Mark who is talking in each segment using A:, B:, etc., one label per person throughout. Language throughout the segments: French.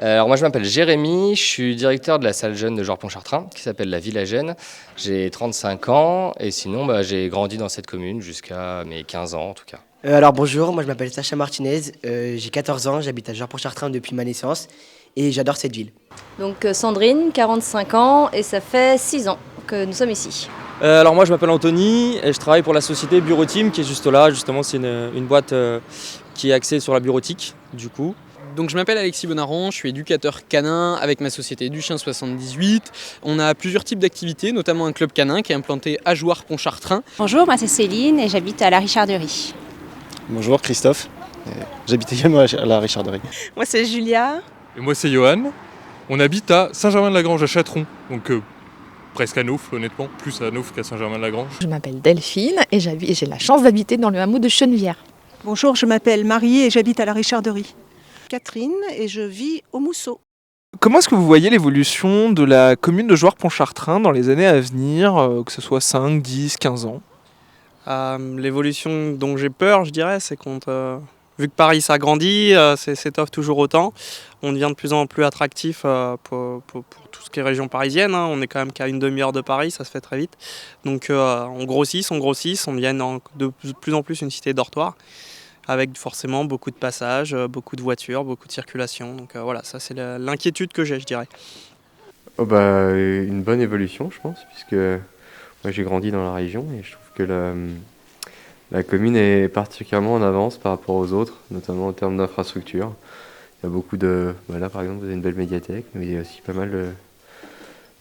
A: Alors moi je m'appelle Jérémy, je suis directeur de la salle jeune de Georges-Pontchartrain qui s'appelle la Villagène. J'ai 35 ans et sinon j'ai grandi dans cette commune jusqu'à mes 15 ans en tout cas.
B: Alors bonjour, moi je m'appelle Sacha Martinez, j'ai 14 ans, j'habite à Georges-Pontchartrain depuis ma naissance et j'adore cette ville.
C: Donc Sandrine, 45 ans et ça fait 6 ans que nous sommes ici.
D: Alors moi je m'appelle Anthony et je travaille pour la société Bureauteam qui est juste là. Justement c'est une boîte qui est axée sur la bureautique du coup.
E: Donc je m'appelle Alexis Bonaron, je suis éducateur canin avec ma société du Chien 78. On a plusieurs types d'activités, notamment un club canin qui est implanté à Jouarre-Pontchartrain.
F: Bonjour, moi c'est Céline et j'habite à la Richarderie.
G: Bonjour Christophe, j'habite également à la Richarderie.
H: Moi c'est Julia.
I: Et moi c'est Johan, on habite à Saint-Germain-de-Lagrange à Châtron, donc presque à Nauf honnêtement, plus à Nauf qu'à Saint-Germain-de-Lagrange.
J: Je m'appelle Delphine et j'ai la chance d'habiter dans le hameau de Chenevière.
H: Bonjour, je m'appelle Marie et j'habite à la Richarderie. Catherine et je vis au Mousseau.
K: Comment est-ce que vous voyez l'évolution de la commune de Jouarre-Pontchartrain dans les années à venir, que ce soit 5, 10, 15 ans ?
E: L'évolution dont j'ai peur, je dirais, c'est vu que Paris s'agrandit, s'étoffe toujours autant, on devient de plus en plus attractif pour tout ce qui est région parisienne. On est quand même qu'à une demi-heure de Paris, ça se fait très vite. Donc on grossit, on devient de plus en plus une cité dortoir, avec forcément beaucoup de passages, beaucoup de voitures, beaucoup de circulation. Donc voilà, ça c'est l'inquiétude que j'ai, je dirais.
L: Une bonne évolution, je pense, puisque moi j'ai grandi dans la région et je trouve que la commune est particulièrement en avance par rapport aux autres, notamment en termes d'infrastructures. Il y a beaucoup là par exemple vous avez une belle médiathèque, mais il y a aussi pas mal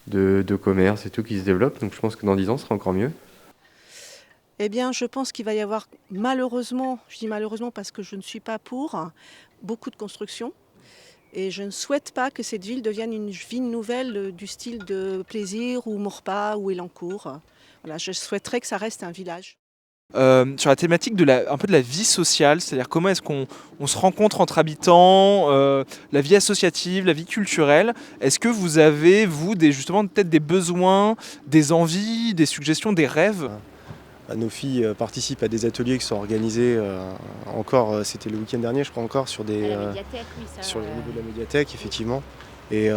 L: de commerces et tout qui se développent, donc je pense que dans 10 ans ce sera encore mieux.
H: Eh bien, je pense qu'il va y avoir malheureusement, je dis malheureusement parce que je ne suis pas pour, beaucoup de construction. Et je ne souhaite pas que cette ville devienne une ville nouvelle du style de Plaisir ou Maurepas ou Élancourt. Voilà, je souhaiterais que ça reste un village.
K: Sur la thématique un peu de la vie sociale, c'est-à-dire comment est-ce qu'on se rencontre entre habitants, la vie associative, la vie culturelle. Est-ce que vous avez, justement peut-être des besoins, des envies, des suggestions, des rêves ?
G: Nos filles participent à des ateliers qui sont organisés c'était le week-end dernier je crois encore, sur le niveau de la médiathèque effectivement. Et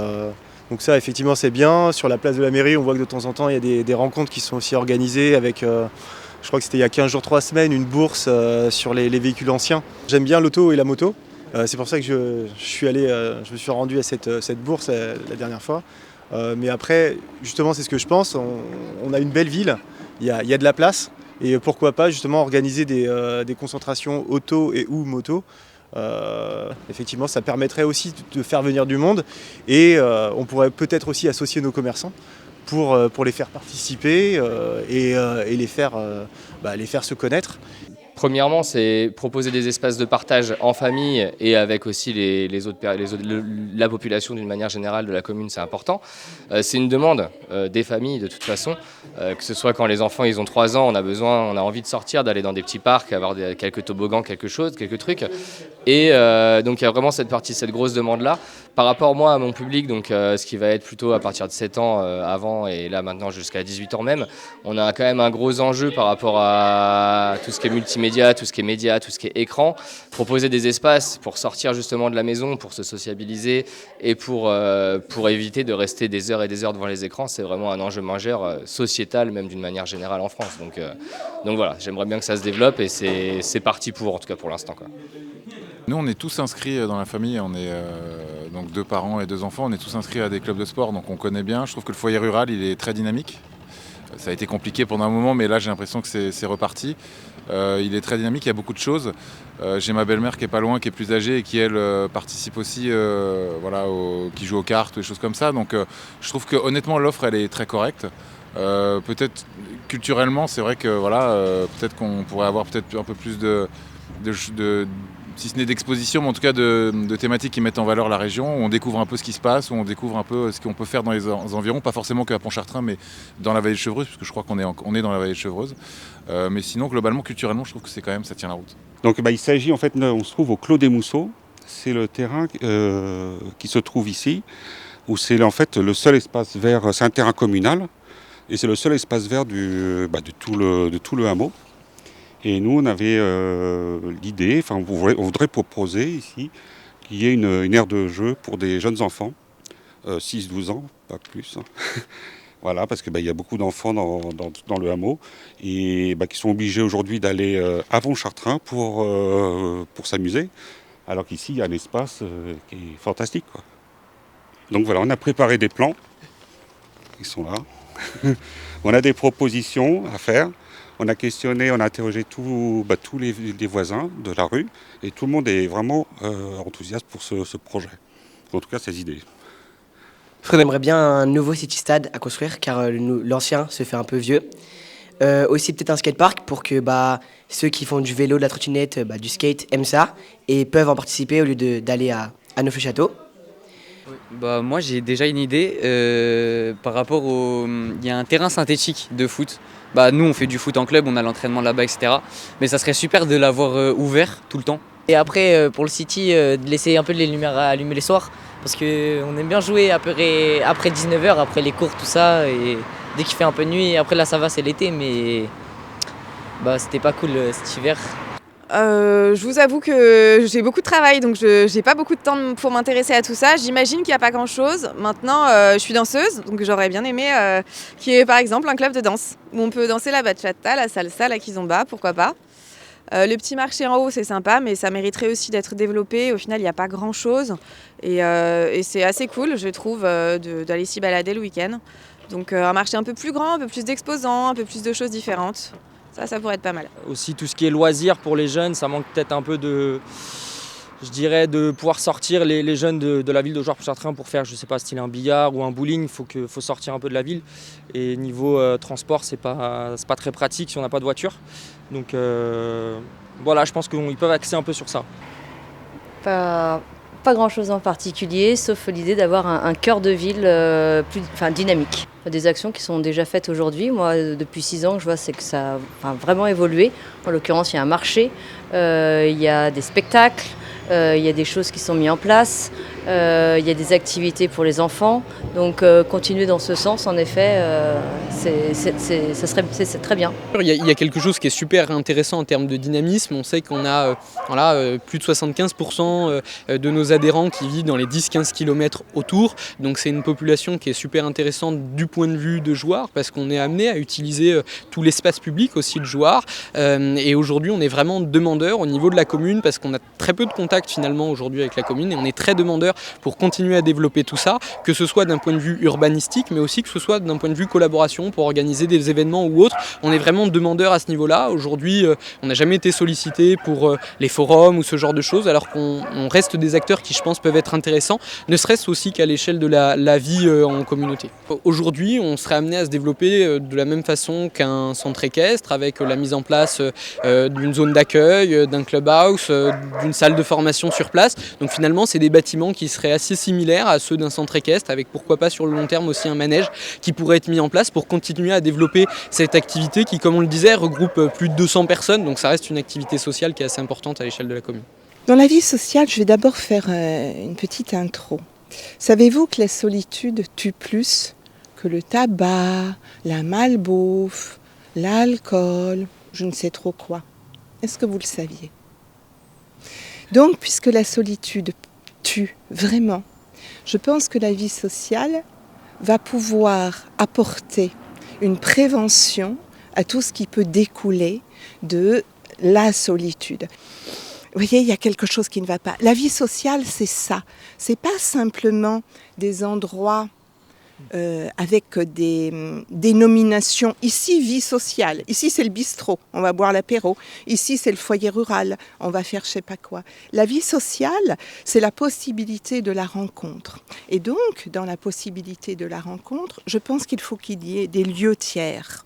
G: donc ça effectivement c'est bien. Sur la place de la mairie on voit que de temps en temps il y a des rencontres qui sont aussi organisées avec, je crois que c'était il y a 15 jours, 3 semaines, une bourse sur les véhicules anciens. J'aime bien l'auto et la moto. C'est pour ça que je me suis rendu à cette bourse la dernière fois. Mais après, justement, c'est ce que je pense. On a une belle ville, il y a de la place. Et pourquoi pas justement organiser des concentrations auto et ou moto. Effectivement, ça permettrait aussi de faire venir du monde. Et on pourrait peut-être aussi associer nos commerçants pour les faire participer et les faire se connaître.
A: Premièrement, c'est proposer des espaces de partage en famille et avec aussi la population d'une manière générale de la commune, c'est important. C'est une demande des familles de toute façon, que ce soit quand les enfants ils ont 3 ans, on a envie de sortir, d'aller dans des petits parcs, avoir quelques toboggans, quelques trucs. Et donc il y a vraiment cette grosse demande-là. Par rapport moi à mon public, donc ce qui va être plutôt à partir de 7 ans avant et là maintenant jusqu'à 18 ans même, on a quand même un gros enjeu par rapport à tout ce qui est multimédia, tout ce qui est média, tout ce qui est écran. Proposer des espaces pour sortir justement de la maison, pour se sociabiliser et pour éviter de rester des heures et des heures devant les écrans, c'est vraiment un enjeu majeur sociétal même d'une manière générale en France. Donc voilà, j'aimerais bien que ça se développe et c'est parti pour, en tout cas pour l'instant, quoi.
M: Nous, on est tous inscrits dans la famille, on est donc 2 parents et 2 enfants, on est tous inscrits à des clubs de sport, donc on connaît bien. Je trouve que le foyer rural, il est très dynamique. Ça a été compliqué pendant un moment, mais là, j'ai l'impression que c'est reparti. Il est très dynamique, il y a beaucoup de choses. J'ai ma belle-mère qui est pas loin, qui est plus âgée et qui, elle, participe aussi, qui joue aux cartes, des choses comme ça. Donc, je trouve que honnêtement, l'offre, elle est très correcte. Peut-être culturellement, c'est vrai que peut-être qu'on pourrait avoir peut-être un peu plus de si ce n'est d'exposition, mais en tout cas de thématiques qui mettent en valeur la région, où on découvre un peu ce qui se passe, où on découvre un peu ce qu'on peut faire dans les environs, pas forcément qu'à Pontchartrain, mais dans la vallée de Chevreuse, puisque je crois qu'on est dans la vallée de Chevreuse. Mais sinon, globalement, culturellement, je trouve que ça tient la route.
N: Donc il s'agit, en fait, on se trouve au Clos des Mousseaux. C'est le terrain qui se trouve ici, où c'est en fait le seul espace vert, c'est un terrain communal, et c'est le seul espace vert de tout le hameau. Et nous, on avait l'idée, on voudrait proposer ici qu'il y ait une aire de jeu pour des jeunes enfants, 6-12 ans, pas plus. Voilà, parce qu'il y a beaucoup d'enfants dans le hameau et qui sont obligés aujourd'hui d'aller à Pontchartrain pour s'amuser, alors qu'ici, il y a un espace qui est fantastique, quoi. Donc voilà, on a préparé des plans, ils sont là. On a des propositions à faire. On a questionné, on a interrogé tous les voisins de la rue et tout le monde est vraiment enthousiaste pour ce projet. En tout cas, ces idées.
B: On aimerait bien un nouveau city-stade à construire car l'ancien se fait un peu vieux. Aussi peut-être un skatepark pour que ceux qui font du vélo, de la trottinette, du skate aiment ça et peuvent en participer au lieu d'aller à Neuf-le-Château.
O: Moi j'ai déjà une idée par rapport il y a un terrain synthétique de foot. Nous on fait du foot en club, on a l'entraînement là-bas, etc. Mais ça serait super de l'avoir ouvert tout le temps.
P: Et après pour le City, de laisser un peu les lumières allumées les soirs. Parce qu'on aime bien jouer après 19h, après les cours, tout ça. Et dès qu'il fait un peu de nuit, après là ça va, c'est l'été, mais c'était pas cool cet hiver.
Q: Je vous avoue que j'ai beaucoup de travail, donc je n'ai pas beaucoup de temps pour m'intéresser à tout ça. J'imagine qu'il n'y a pas grand-chose. Maintenant, je suis danseuse, donc j'aurais bien aimé qu'il y ait par exemple un club de danse où on peut danser la bachata, la salsa, la kizomba, pourquoi pas. Le petit marché en haut, c'est sympa, mais ça mériterait aussi d'être développé. Au final, il n'y a pas grand-chose. Et c'est assez cool, je trouve, d'aller s'y balader le week-end. Donc un marché un peu plus grand, un peu plus d'exposants, un peu plus de choses différentes. Ça pourrait être pas mal.
D: Aussi tout ce qui est loisirs pour les jeunes, ça manque peut-être un peu de pouvoir sortir les jeunes de la ville de Jouarre-Pontchartrain pour faire, je sais pas, style un billard ou un bowling. Faut sortir un peu de la ville. Et niveau transport, c'est pas très pratique si on n'a pas de voiture. Donc voilà, je pense qu'ils peuvent axer un peu sur ça.
C: Pas grand-chose en particulier, sauf l'idée d'avoir un cœur de ville plus dynamique. Des actions qui sont déjà faites aujourd'hui. Moi, depuis 6 ans, je vois c'est que ça a vraiment évolué. En l'occurrence, il y a un marché, il y a des spectacles, il y a des choses qui sont mises en place, il y a des activités pour les enfants. Donc, continuer dans ce sens, en effet, c'est très bien.
R: Il y a quelque chose qui est super intéressant en termes de dynamisme. On sait qu'on a plus de 75% de nos adhérents qui vivent dans les 10-15 km autour. Donc c'est une population qui est super intéressante du point de vue de Jouarre parce qu'on est amené à utiliser tout l'espace public aussi de Jouarre. Et aujourd'hui, on est vraiment demandeur au niveau de la commune parce qu'on a très peu de contact finalement aujourd'hui avec la commune et on est très demandeur pour continuer à développer tout ça, que ce soit d'un point de vue urbanistique, mais aussi que ce soit d'un point de vue collaboration pour organiser des événements ou autres. On est vraiment demandeur à ce niveau-là. Aujourd'hui, on n'a jamais été sollicité pour les forums ou ce genre de choses, alors qu'on reste des acteurs qui, je pense, peuvent être intéressants, ne serait-ce aussi qu'à l'échelle de la vie en communauté. Aujourd'hui, on serait amené à se développer de la même façon qu'un centre équestre, avec la mise en place d'une zone d'accueil, d'un clubhouse, d'une salle de formation sur place. Donc finalement, c'est des bâtiments qui seraient assez similaires à ceux d'un centre équestre, avec pourquoi pas sur le long terme aussi un manège qui pourrait être mis en place pour continuer à développer cette activité qui, comme on le disait, regroupe plus de 200 personnes. Donc ça reste une activité sociale qui est assez importante à l'échelle de la commune.
S: Dans la vie sociale, je vais d'abord faire une petite intro. Savez-vous que la solitude tue plus que le tabac, la malbouffe, l'alcool, je ne sais trop quoi? Est-ce que vous le saviez? Donc, puisque la solitude tue vraiment, je pense que la vie sociale va pouvoir apporter une prévention à tout ce qui peut découler de la solitude. Vous voyez, il y a quelque chose qui ne va pas. La vie sociale, c'est ça. C'est pas simplement des endroits avec des dénominations. Ici, vie sociale. Ici, c'est le bistrot. On va boire l'apéro. Ici, c'est le foyer rural. On va faire je sais pas quoi. La vie sociale, c'est la possibilité de la rencontre. Et donc, dans la possibilité de la rencontre, je pense qu'il faut qu'il y ait des lieux tiers.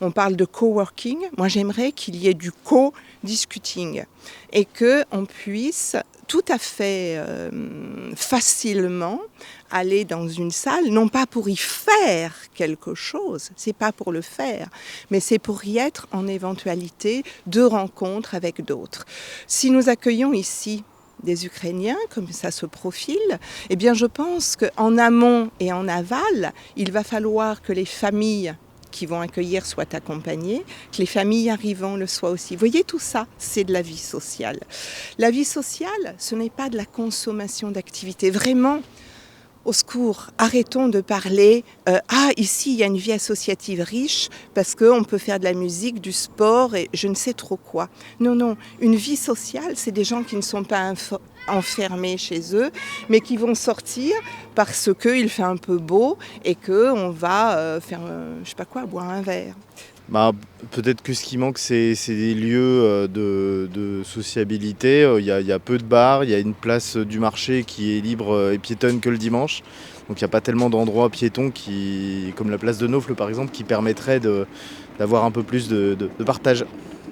S: On parle de coworking. Moi, j'aimerais qu'il y ait du co-discuting et qu'on puisse tout à fait facilement aller dans une salle, non pas pour y faire quelque chose, c'est pas pour le faire, mais c'est pour y être en éventualité de rencontres avec d'autres. Si nous accueillons ici des Ukrainiens, comme ça se profile, eh bien je pense qu'en amont et en aval, il va falloir que les familles qui vont accueillir soient accompagnés, que les familles arrivant le soient aussi. Vous voyez, tout ça, c'est de la vie sociale. La vie sociale, ce n'est pas de la consommation d'activités. Vraiment, au secours, arrêtons de parler ici il y a une vie associative riche parce qu'on peut faire de la musique, du sport et je ne sais trop quoi. Non, une vie sociale, c'est des gens qui ne sont pas enfermés chez eux, mais qui vont sortir parce qu'il fait un peu beau et qu'on va faire, je sais pas quoi, boire un verre.
T: Peut-être que ce qui manque, c'est des lieux de sociabilité. Il y a peu de bars, il y a une place du marché qui est libre et piétonne que le dimanche. Donc il n'y a pas tellement d'endroits piétons, comme la place de Naufle par exemple, qui permettraient d'avoir un peu plus de partage.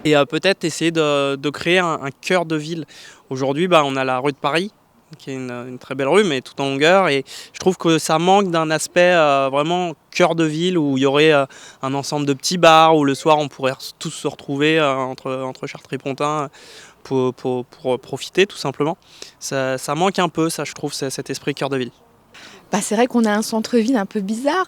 E: Et peut-être essayer de créer un cœur de ville. Aujourd'hui, on a la rue de Paris, qui est une très belle rue, mais tout en longueur. Et je trouve que ça manque d'un aspect vraiment cœur de ville, où il y aurait un ensemble de petits bars, où le soir on pourrait tous se retrouver entre Chartres et Pontin pour profiter tout simplement. Ça manque un peu, ça je trouve, cet esprit cœur de ville.
J: C'est vrai qu'on a un centre-ville un peu bizarre,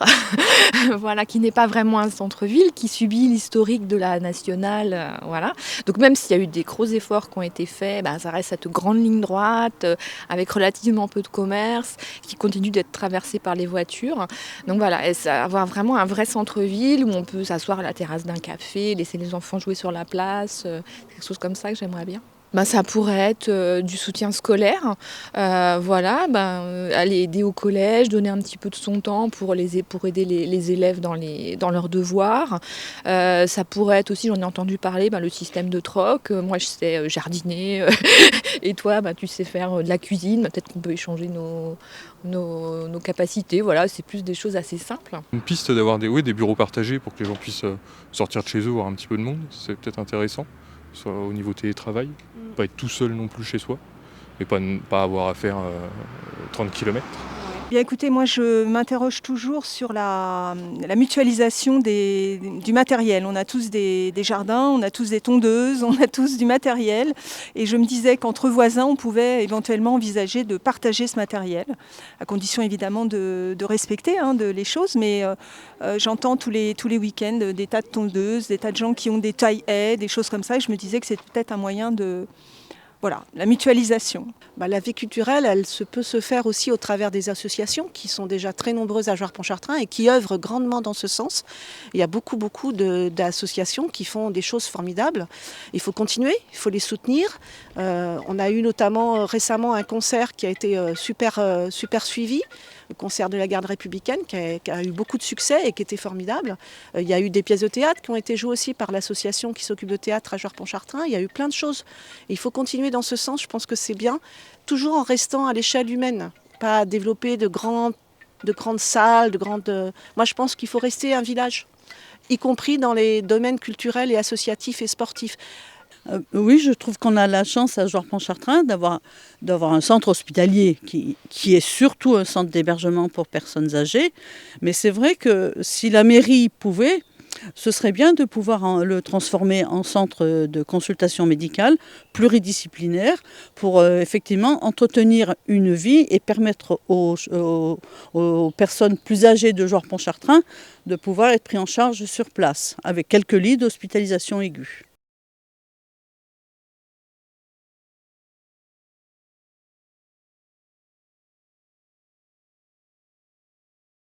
J: voilà, qui n'est pas vraiment un centre-ville, qui subit l'historique de la nationale. Voilà. Donc même s'il y a eu des gros efforts qui ont été faits, ça reste cette grande ligne droite, avec relativement peu de commerce, qui continue d'être traversée par les voitures. Donc voilà, avoir vraiment un vrai centre-ville où on peut s'asseoir à la terrasse d'un café, laisser les enfants jouer sur la place, quelque chose comme ça que j'aimerais bien. Ça pourrait être du soutien scolaire, aller aider au collège, donner un petit peu de son temps pour aider les élèves dans leurs devoirs. Ça pourrait être aussi, j'en ai entendu parler, le système de troc. Moi, je sais jardiner et toi, tu sais faire de la cuisine. Peut-être qu'on peut échanger nos capacités. Voilà, c'est plus des choses assez simples.
I: Une piste d'avoir des bureaux partagés pour que les gens puissent sortir de chez eux, voir un petit peu de monde, c'est peut-être intéressant. Soit au niveau télétravail, pas être tout seul non plus chez soi, et pas avoir à faire 30 km.
U: Bien écoutez, moi je m'interroge toujours sur la mutualisation du matériel. On a tous des jardins, on a tous des tondeuses, on a tous du matériel. Et je me disais qu'entre voisins, on pouvait éventuellement envisager de partager ce matériel, à condition évidemment de respecter les choses. Mais j'entends tous les week-ends des tas de tondeuses, des tas de gens qui ont des tailles-haies, des choses comme ça. Et je me disais que c'était peut-être un moyen de... Voilà, la mutualisation.
H: La vie culturelle, elle peut se faire aussi au travers des associations qui sont déjà très nombreuses à Joire-Pontchartrain et qui œuvrent grandement dans ce sens. Il y a beaucoup d'associations qui font des choses formidables. Il faut continuer, il faut les soutenir. On a eu notamment récemment un concert qui a été super suivi, le concert de la garde républicaine qui a eu beaucoup de succès et qui était formidable. Il y a eu des pièces de théâtre qui ont été jouées aussi par l'association qui s'occupe de théâtre à Joire-Pontchartrain. Il y a eu plein de choses. Et il faut continuer dans ce sens, je pense que c'est bien, toujours en restant à l'échelle humaine, pas développer de grandes salles, Moi, je pense qu'il faut rester un village, y compris dans les domaines culturels et associatifs et sportifs.
V: Oui, je trouve qu'on a la chance à Joire-Pontchartrain d'avoir un centre hospitalier qui est surtout un centre d'hébergement pour personnes âgées. Mais c'est vrai que si la mairie pouvait, ce serait bien de pouvoir le transformer en centre de consultation médicale pluridisciplinaire pour effectivement entretenir une vie et permettre aux personnes plus âgées de Joire-Pontchartrain de pouvoir être pris en charge sur place avec quelques lits d'hospitalisation aiguë.